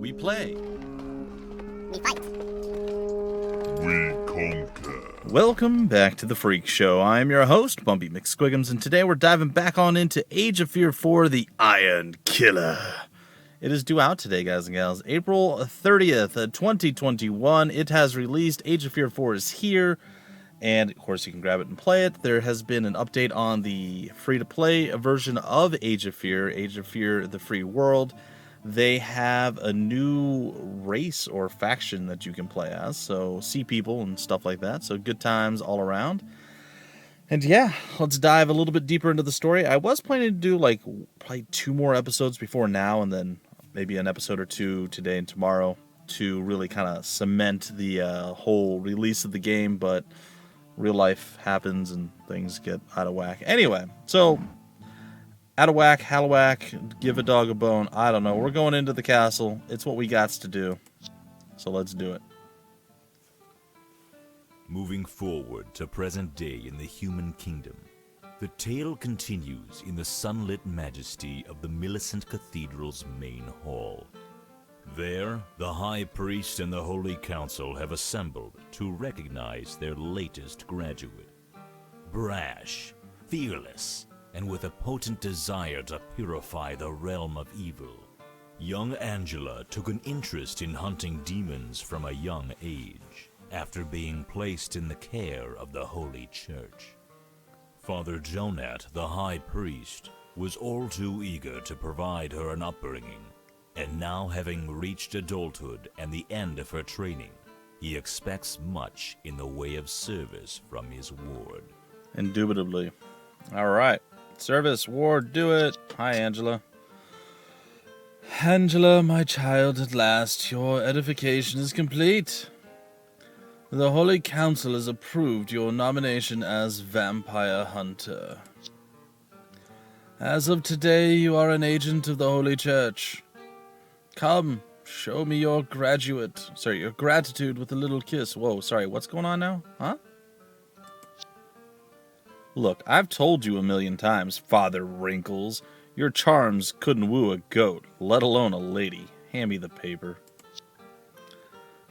We play. We fight. We conquer. Welcome back to the Freak Show. I'm your host, BUMPY-MCSQUIGUMS, and today we're diving back on into Age of Fear 4, the Iron Killer. It is due out today, guys and gals. April 30th, 2021. It has released. Age of Fear 4 is here. And, of course, you can grab it and play it. There has been an update on the free-to-play version of Age of Fear, the Free World. They have a new race or faction that you can play as, so sea people and stuff like that. So good times all around. And yeah, let's dive a little bit deeper into the story. I was planning to do like probably 2 more episodes before now, and then maybe an episode or 2 today and tomorrow to really kind of cement the whole release of the game, but real life happens and things get out of whack. Anyway, so out of whack, halawhack, give a dog a bone. I don't know. We're going into the castle. It's what we got to do. So let's do it. Moving forward to present day in the human kingdom, the tale continues in the sunlit majesty of the Millicent Cathedral's main hall. There, the High Priest and the Holy Council have assembled to recognize their latest graduate. Brash, fearless, and with a potent desire to purify the realm of evil, young Angela took an interest in hunting demons from a young age, after being placed in the care of the Holy Church. Father Jonat, the High Priest, was all too eager to provide her an upbringing, and now having reached adulthood and the end of her training, he expects much in the way of service from his ward. Indubitably. All right. Service, ward, do it. Hi, Angela. Angela, my child, at last, your edification is complete. The Holy Council has approved your nomination as Vampire Hunter. As of today, you are an agent of the Holy Church. Come, show me your your gratitude with a little kiss. Whoa, sorry, what's going on now? Huh? Look, I've told you 1,000,000 times, Father Wrinkles, your charms couldn't woo a goat, let alone a lady. Hand me the paper.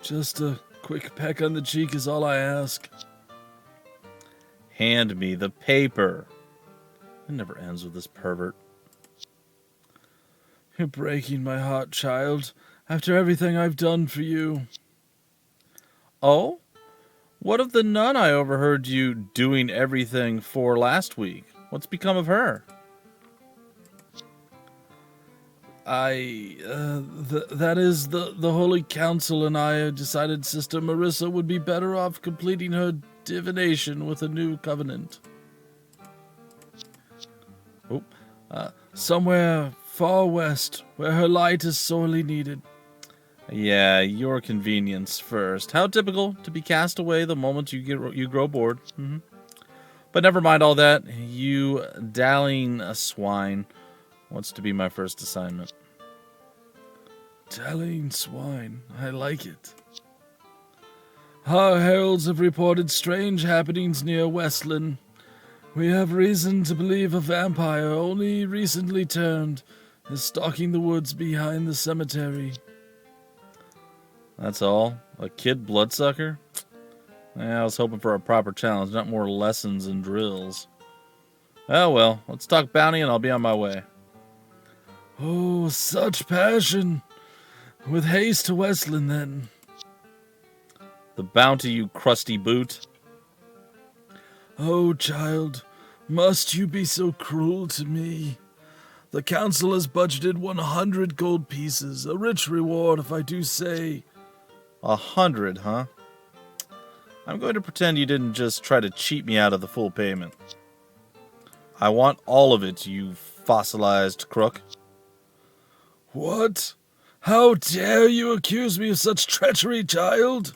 Just a quick peck on the cheek is all I ask. Hand me the paper. It never ends with this pervert. You're breaking my heart, child, after everything I've done for you. Oh? What of the nun I overheard you doing everything for last week? What's become of her? That is, the Holy Council and I decided Sister Marissa would be better off completing her divination with a new covenant. Somewhere far west, where her light is sorely needed. Yeah, your convenience first. How typical to be cast away the moment you grow bored. Mm-hmm. But never mind all that. You dallying swine wants to be my first assignment. Dallying swine. I like it. Our heralds have reported strange happenings near Westland. We have reason to believe a vampire only recently turned is stalking the woods behind the cemetery. That's all? A kid bloodsucker? I was hoping for a proper challenge, not more lessons and drills. Oh well, let's talk bounty and I'll be on my way. Oh, such passion. With haste to Westland, then. The bounty, you crusty boot. Oh, child, must you be so cruel to me? The council has budgeted 100 gold pieces, a rich reward if I do say. 100, huh? I'm going to pretend you didn't just try to cheat me out of the full payment. I want all of it, you fossilized crook. What? How dare you accuse me of such treachery, child?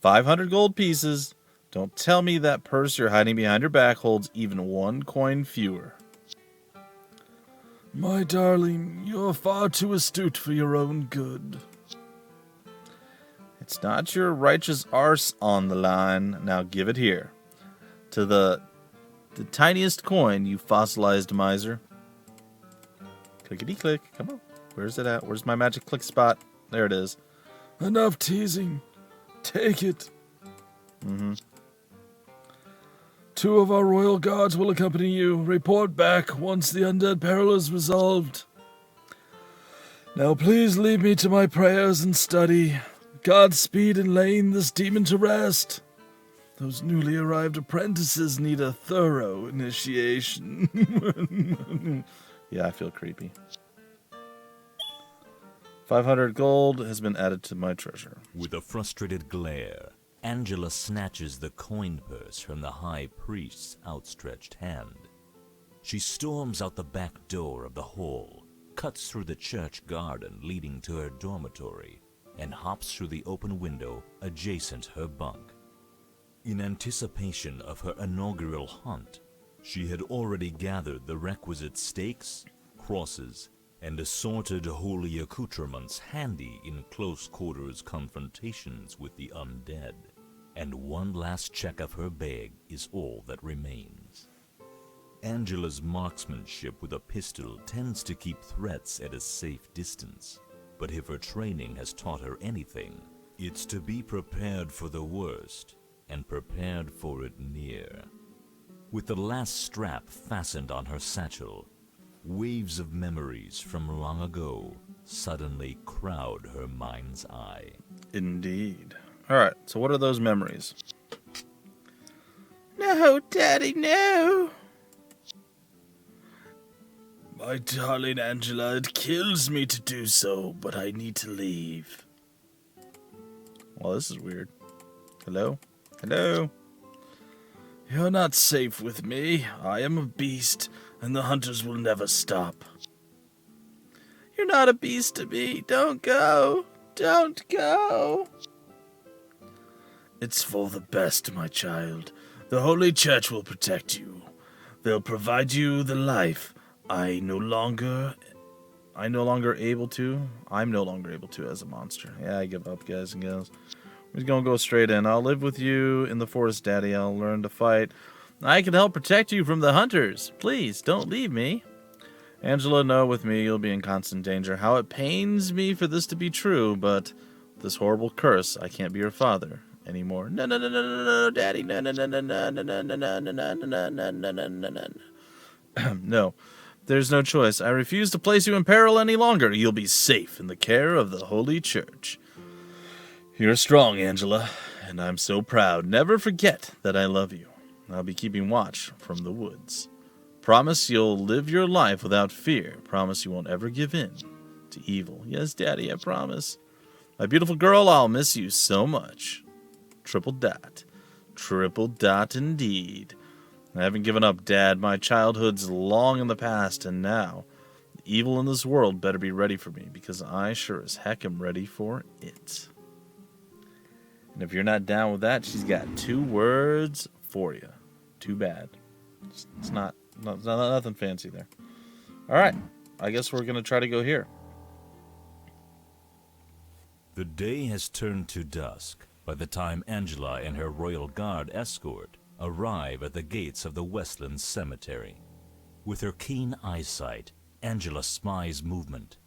500 gold pieces. Don't tell me that purse you're hiding behind your back holds even 1 coin fewer. My darling, you're far too astute for your own good. It's not your righteous arse on the line. Now give it here. To the tiniest coin, you fossilized miser. Clickety-click. Come on. Where's it at? Where's my magic click spot? There it is. Enough teasing. Take it. Mm-hmm. 2 of our royal guards will accompany you. Report back once the undead peril is resolved. Now please leave me to my prayers and study. Godspeed in laying this demon to rest. Those newly arrived apprentices need a thorough initiation. Yeah, I feel creepy. 500 gold has been added to my treasure. With a frustrated glare, Angela snatches the coin purse from the high priest's outstretched hand. She storms out the back door of the hall, cuts through the church garden leading to her dormitory, and hops through the open window adjacent her bunk. In anticipation of her inaugural hunt, she had already gathered the requisite stakes, crosses, and assorted holy accoutrements handy in close quarters confrontations with the undead. And one last check of her bag is all that remains. Angela's marksmanship with a pistol tends to keep threats at a safe distance, but if her training has taught her anything, it's to be prepared for the worst and prepared for it near. With the last strap fastened on her satchel, waves of memories from long ago suddenly crowd her mind's eye. Indeed. Alright, so what are those memories? No, Daddy, no! My darling Angela, it kills me to do so, but I need to leave. Well, this is weird. Hello? Hello? You're not safe with me. I am a beast, and the hunters will never stop. You're not a beast to me. Don't go. Don't go. It's for the best, my child. The Holy Church will protect you. They'll provide you the life I'm no longer able to as a monster. Yeah, I give up, guys and gals. We're just gonna go straight in. I'll live with you in the forest, Daddy. I'll learn to fight. I can help protect you from the hunters. Please, don't leave me. Angela, no, with me, you'll be in constant danger. How it pains me for this to be true, but this horrible curse, I can't be your father anymore. No, no, no, no, no, no, Daddy. No, no, no, no, no, no, no, no, no, no, no, no, no, no, no, no. No, there's no choice. I refuse to place you in peril any longer. You'll be safe in the care of the Holy Church. You're strong, Angela, and I'm so proud. Never forget that I love you. I'll be keeping watch from the woods. Promise you'll live your life without fear. Promise you won't ever give in to evil. Yes, Daddy, I promise. My beautiful girl, I'll miss you so much. Triple dot. Triple dot indeed. I haven't given up, Dad. My childhood's long in the past, and now the evil in this world better be ready for me, because I sure as heck am ready for it. And if you're not down with that, she's got 2 words for you. Too bad. It's not nothing fancy there. All right. I guess we're going to try to go here. The day has turned to dusk by the time Angela and her royal guard escort arrive at the gates of the Westland Cemetery. With her keen eyesight, Angela spies movement.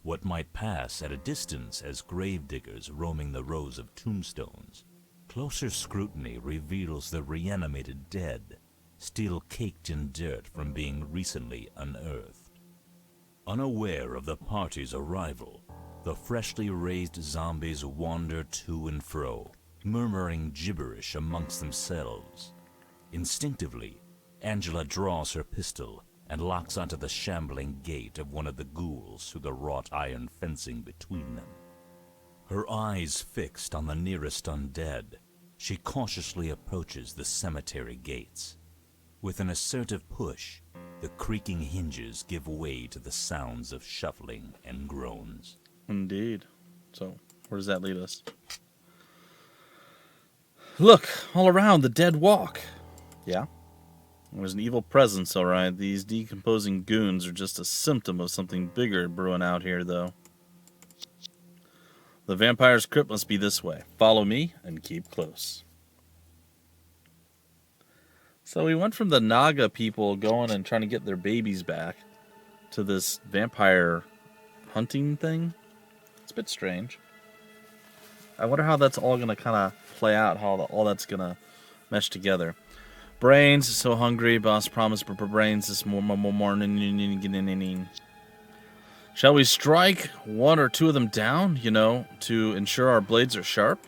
What might pass at a distance as gravediggers roaming the rows of tombstones. Closer scrutiny reveals the reanimated dead, still caked in dirt from being recently unearthed. Unaware of the party's arrival, the freshly raised zombies wander to and fro, murmuring gibberish amongst themselves. Instinctively, Angela draws her pistol and locks onto the shambling gate of one of the ghouls through the wrought iron fencing between them. Her eyes fixed on the nearest undead, she cautiously approaches the cemetery gates. With an assertive push, the creaking hinges give way to the sounds of shuffling and groans. Indeed. So, where does that lead us? Look, all around the dead walk. Yeah? There's an evil presence, all right. These decomposing goons are just a symptom of something bigger brewing out here, though. The vampire's crypt must be this way. Follow me and keep close. So we went from the Naga people going and trying to get their babies back to this vampire hunting thing. It's a bit strange. I wonder how that's all going to kind of play out, how all that's going to mesh together. Brains, so hungry. Boss promised brains this morning. Shall we strike one or two of them down, to ensure our blades are sharp?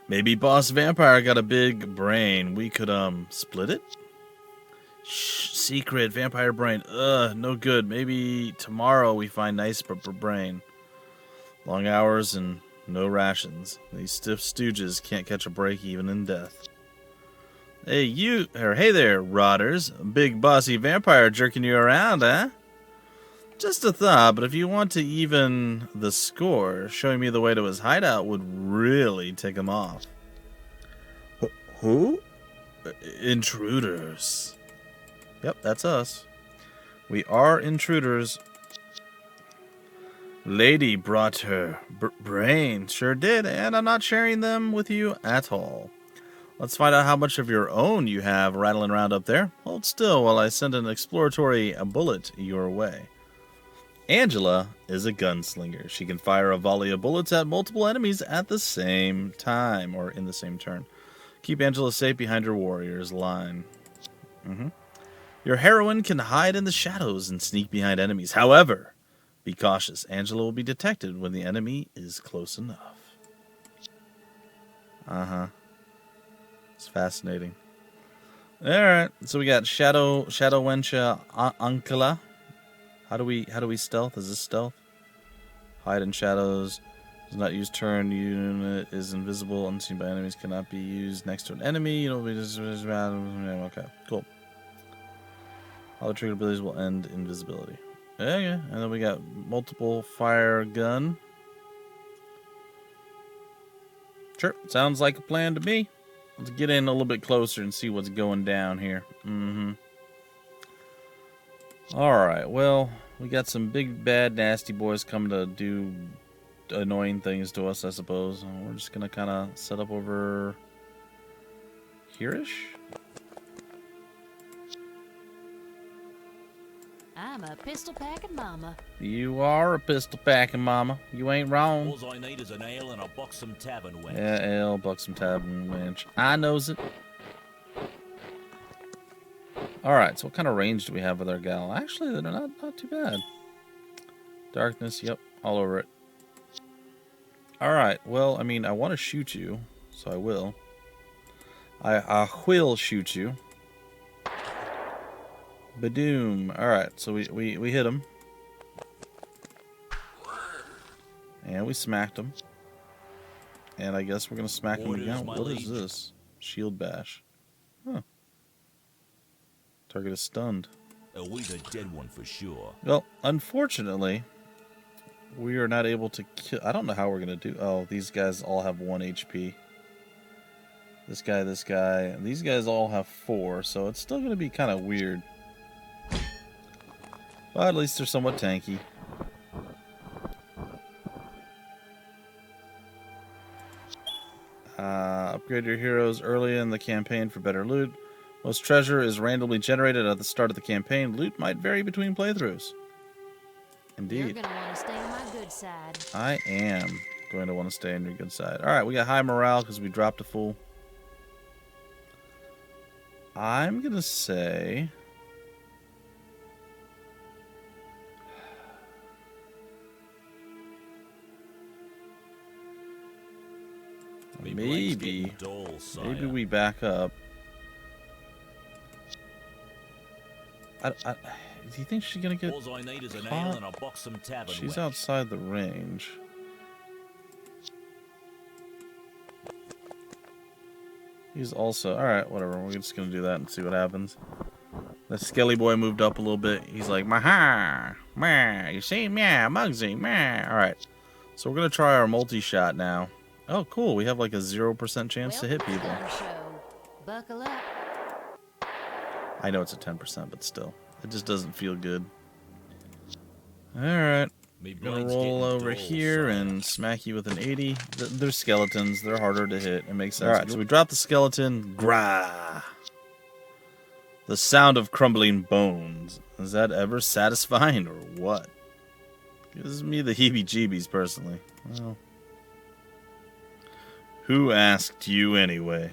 Maybe Boss Vampire got a big brain. We could, split it? Shh, secret, vampire brain. No good. Maybe tomorrow we find nice brain. Long hours and no rations. These stiff stooges can't catch a break even in death. Hey there, rotters. Big bossy vampire jerking you around, huh? Just a thought, but if you want to even the score, showing me the way to his hideout would really tick him off. Who? Intruders. Yep, that's us. We are intruders. Lady brought her brain. Sure did, and I'm not sharing them with you at all. Let's find out how much of your own you have rattling around up there. Hold still while I send an exploratory bullet your way. Angela is a gunslinger. She can fire a volley of bullets at multiple enemies at the same time, or in the same turn. Keep Angela safe behind her warrior's line. Your heroine can hide in the shadows and sneak behind enemies. However, be cautious. Angela will be detected when the enemy is close enough. It's fascinating. Alright, so we got Shadow Wencha Ankala. How do we stealth? Is this stealth? Hide in shadows. Does not use turn. Unit is invisible. Unseen by enemies. Cannot be used next to an enemy. Okay, cool. All the trigger abilities will end invisibility. Okay, and then we got multiple fire gun. Sure, sounds like a plan to me. Let's get in a little bit closer and see what's going down here. Alright, well, we got some big, bad, nasty boys coming to do annoying things to us, I suppose. We're just going to kind of set up over here-ish. I'm a pistol-packing mama. You are a pistol-packing mama. You ain't wrong. All I need is an ale and a buxom tavern wench. Yeah, ale, buxom tavern wench. I knows it. Alright, so what kind of range do we have with our gal? Actually, they're not too bad. Darkness, yep, all over it. Alright, well, I mean, I want to shoot you, so I will. I will shoot you. Badoom. Alright, so we hit him. And we smacked him. And I guess we're going to smack him again. What is this? Shield bash. Huh. Target is stunned. We the dead one for sure. Well, unfortunately, we are not able to kill. I don't know how we're going to do. Oh, these guys all have 1 HP. This guy, and these guys all have 4, so it's still going to be kind of weird. But at least they're somewhat tanky. Upgrade your heroes early in the campaign for better loot. Most treasure is randomly generated at the start of the campaign. Loot might vary between playthroughs. Indeed. You're gonna want to stay on my good side. I am going to want to stay on your good side. Alright, we got high morale because we dropped a fool. I'm going to say... Maybe we back up. Do you think she's gonna get All I need is an ale and a buxom tavern She's wench. outside the range. He's also... Alright, whatever. We're just gonna do that and see what happens. The skelly boy moved up a little bit. He's like, Maha! Meh! You see? Meh! Muggsy! Meh! Alright. So we're gonna try our multi-shot now. Oh, cool. We have like a 0% chance to hit people. Buckle up. I know it's a 10%, but still. It just doesn't feel good. Alright. Gonna roll over here and smack you with an 80. They're skeletons. They're harder to hit. It makes sense. Alright, so we drop the skeleton. Grah! The sound of crumbling bones. Is that ever satisfying or what? Gives me the heebie-jeebies, personally. Well, who asked you anyway?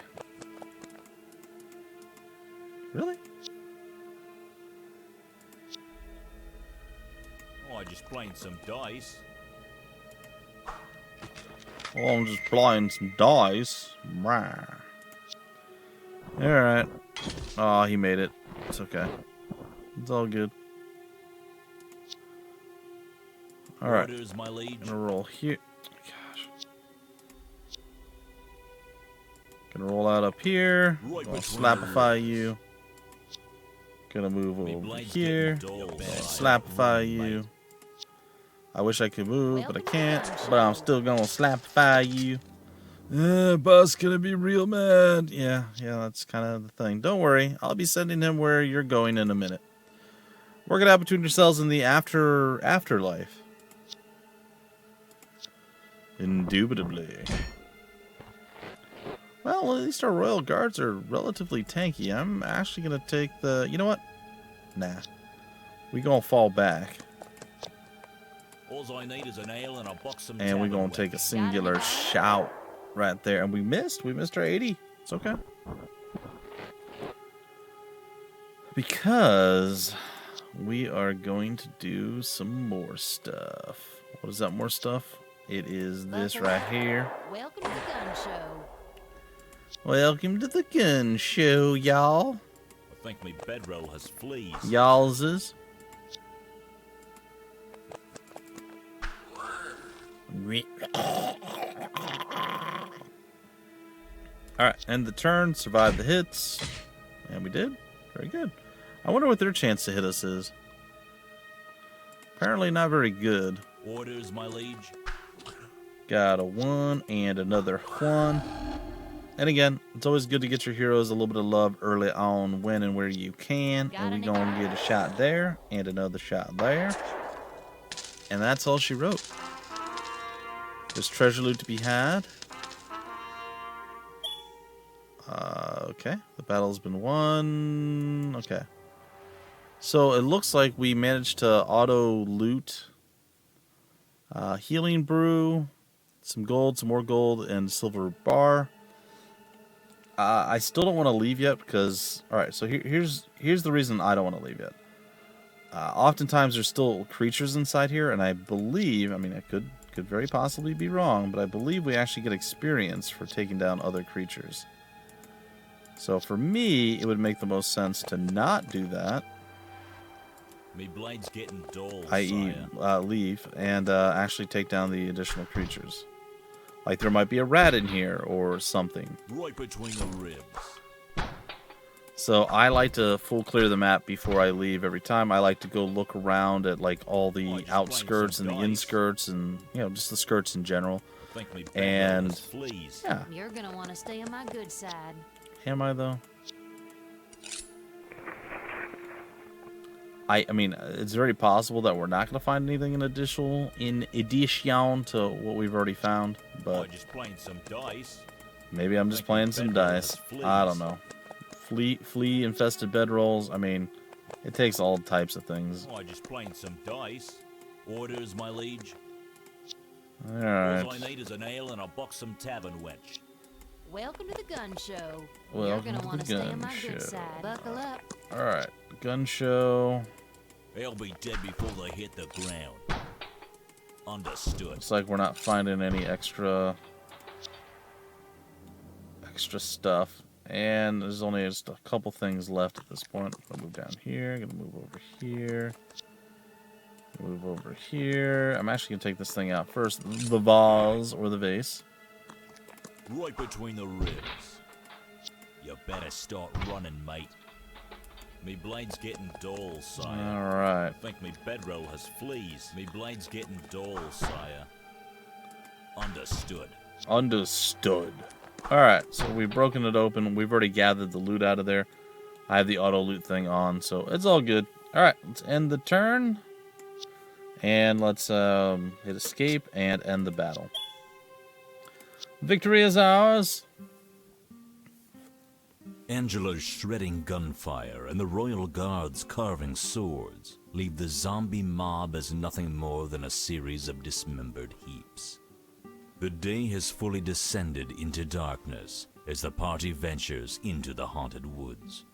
Really? Oh, I just playing some dice. Well, I'm just playing some dice. Alright. Oh, he made it. It's okay. It's all good. Alright. Orders, my liege. Gonna roll here. Gosh. Gonna roll out up here. Right Gonna between slapify you. Gonna move Me over blades here. getting dull, Gonna sire. slapify you. Mate. I wish I could move, but I Welcome can't. to the But I'm show. still gonna slapify you. Boss gonna be real mad. Yeah, that's kind of the thing. Don't worry, I'll be sending him where you're going in a minute. Work it out between yourselves in the afterlife. Indubitably. Well, at least our royal guards are relatively tanky. I'm actually gonna take the. You know what? Nah, we gonna fall back, All I need is an ale and a box of and we tavern gonna take a wench. singular shout right there. And we missed. We missed our 80. It's okay. Because we are going to do some more stuff. What is that more stuff? It is this Buckle right up. here. Welcome to the gun show. Welcome to the gun show, y'all. I think my bedroll has fleas. Y'allses. Alright, end the turn, survive the hits. And we did. Very good. I wonder what their chance to hit us is. Apparently not very good. Orders, my liege. Got a 1 and another 1. And again, it's always good to get your heroes a little bit of love early on when and where you can. And we gonna get a shot there and another shot there. And that's all she wrote. There's treasure loot to be had. Okay, the battle's been won. Okay. So it looks like we managed to auto loot healing brew, some gold, some more gold, and silver bar. I still don't want to leave yet because, all right, so here's the reason I don't want to leave yet. Oftentimes there's still creatures inside here, and I believe, I mean, I could very possibly be wrong, but I believe we actually get experience for taking down other creatures. So for me, it would make the most sense to not do that, Me blade's getting dull, i.e. sire. Leave, and actually take down the additional creatures. Like there might be a rat in here or something. Right between the ribs. So I like to full clear the map before I leave every time. I like to go look around at like all the outskirts and the inskirts and, you know, just the skirts in general. I think me bedroll And has fleas. yeah, You're gonna want to stay on my good side. am I though? I mean, it's very possible that we're not going to find anything in addition to what we've already found, I'm but just playing some dice. maybe I'm just playing some dice. I don't know. Flea infested bedrolls. I mean, it takes all types of things. Oh, I just playing some dice. Orders, my liege. All All right. I need is an ale and a box of tavern wench. Welcome to the gun show. Welcome You're to gonna the want to stay gun on my good show. side. Buckle up. All right. Gun show. They'll be dead before they hit the ground. Understood. Looks like we're not finding any extra stuff. And there's only just a couple things left at this point. I'm gonna move down here. Gonna move over here. Move over here. I'm actually gonna take this thing out first. The vase or the vase. Right between the ribs. You better start running, mate. Me blade's getting dull, sire. All right. I think me bedroll has fleas. Me blade's getting dull, sire. Understood. Understood. All right. So we've broken it open. We've already gathered the loot out of there. I have the auto loot thing on, so it's all good. All right. Let's end the turn. And let's hit escape and end the battle. Victory is ours. Angela's shredding gunfire and the royal guards carving swords leave the zombie mob as nothing more than a series of dismembered heaps. The day has fully descended into darkness as the party ventures into the haunted woods.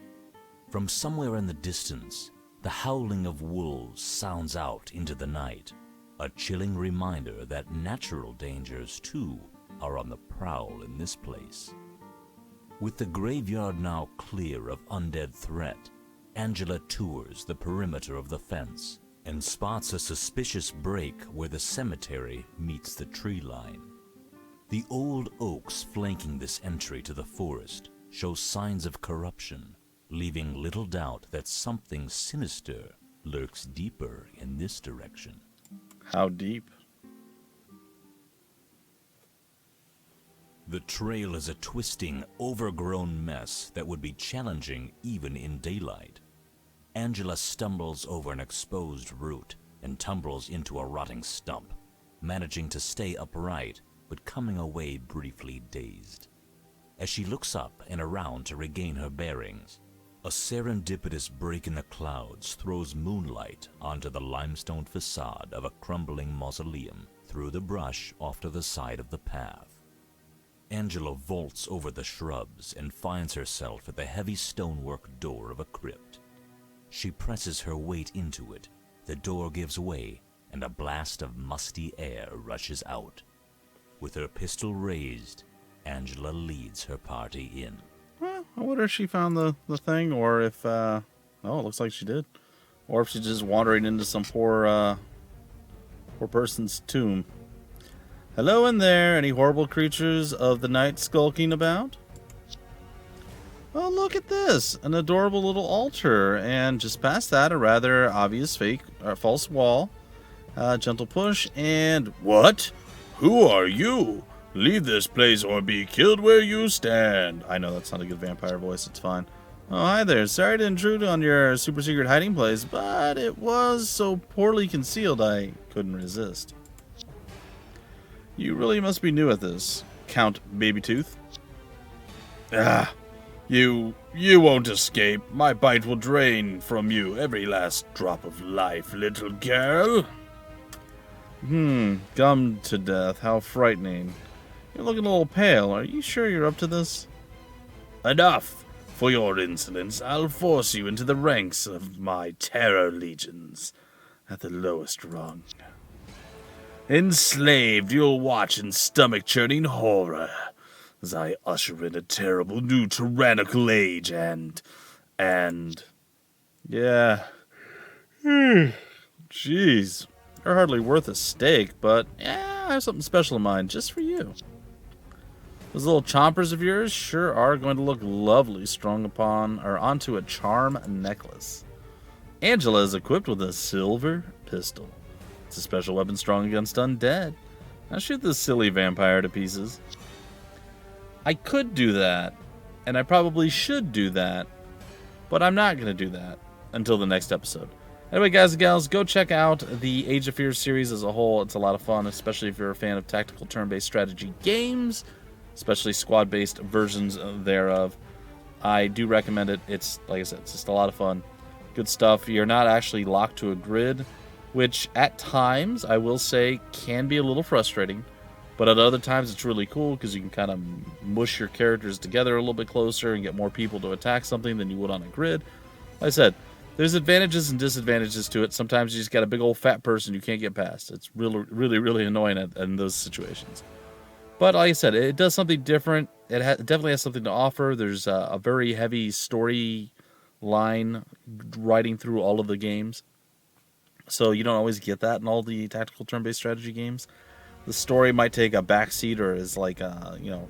From somewhere in the distance, the howling of wolves sounds out into the night, a chilling reminder that natural dangers, too, are on the prowl in this place. With the graveyard now clear of undead threat, Angela tours the perimeter of the fence and spots a suspicious break where the cemetery meets the tree line. The old oaks flanking this entry to the forest show signs of corruption, leaving little doubt that something sinister lurks deeper in this direction. How deep? The trail is a twisting, overgrown mess that would be challenging even in daylight. Angela stumbles over an exposed root and tumbles into a rotting stump, managing to stay upright but coming away briefly dazed. As she looks up and around to regain her bearings, a serendipitous break in the clouds throws moonlight onto the limestone facade of a crumbling mausoleum through the brush off to the side of the path. Angela vaults over the shrubs and finds herself at the heavy stonework door of a crypt. She presses her weight into it, the door gives way, and a blast of musty air rushes out. With her pistol raised, Angela leads her party in. Well, I wonder if she found the thing, or if, oh, it looks like she did. Or if she's just wandering into some poor person's tomb. Hello in there, any horrible creatures of the night skulking about? Oh, look at this, an adorable little altar, and just past that, a rather obvious false wall. Gentle push, and what? Who are you? Leave this place or be killed where you stand. I know that's not a good vampire voice, it's fine. Oh, hi there, sorry to intrude on your super secret hiding place, but it was so poorly concealed I couldn't resist. You really must be new at this, Count Babytooth. Ah, you won't escape. My bite will drain from you every last drop of life, little girl. Gummed to death. How frightening. You're looking a little pale. Are you sure you're up to this? Enough. For your insolence, I'll force you into the ranks of my terror legions at the lowest rung. Enslaved, you'll watch in stomach-churning horror as I usher in a terrible new tyrannical age and... Yeah. Jeez. You're hardly worth a steak, but I have something special in mind just for you. Those little chompers of yours sure are going to look lovely strung upon or onto a charm necklace. Angela is equipped with a silver pistol. It's a special weapon strong against undead. Now shoot this silly vampire to pieces. I could do that, and I probably should do that, but I'm not going to do that until the next episode. Anyway, guys and gals, go check out the Age of Fear series as a whole. It's a lot of fun, especially if you're a fan of tactical turn-based strategy games, especially squad-based versions thereof. I do recommend it. It's, like I said, it's just a lot of fun. Good stuff. You're not actually locked to a grid, which at times, I will say, can be a little frustrating. But at other times, it's really cool because you can kind of mush your characters together a little bit closer and get more people to attack something than you would on a grid. Like I said, there's advantages and disadvantages to it. Sometimes you just got a big old fat person you can't get past. It's really, really, really annoying in those situations. But like I said, it does something different. It definitely has something to offer. There's a very heavy story line riding through all of the games. So you don't always get that in all the tactical turn-based strategy games. The story might take a backseat or is like, an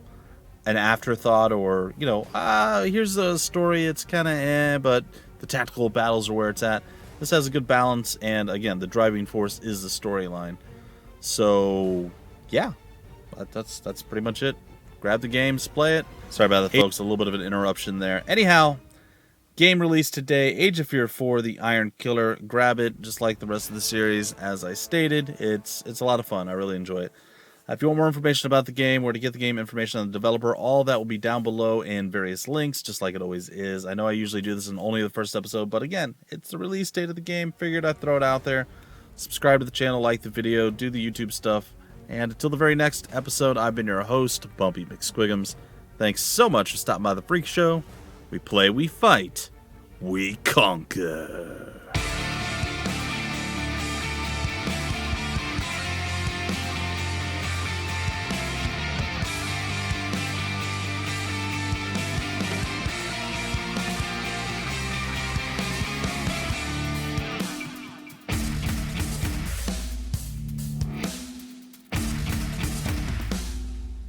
afterthought, or, here's the story, it's kind of but the tactical battles are where it's at. This has a good balance, and again, the driving force is the storyline. So, yeah, that's pretty much it. Grab the games, play it. Sorry about that, folks, a little bit of an interruption there. Anyhow, game released today, Age of Fear 4, the Iron Killer. Grab it, just like the rest of the series. As I stated, it's a lot of fun. I really enjoy it. If you want more information about the game, where to get the game, information on the developer, all that will be down below in various links, just like it always is. I know I usually do this in only the first episode, but again, it's the release date of the game. Figured I'd throw it out there. Subscribe to the channel, like the video, do the YouTube stuff. And until the very next episode, I've been your host, BUMPY-MCSQUIGUMS. Thanks so much for stopping by the Freak Show. We play, we fight, we conquer.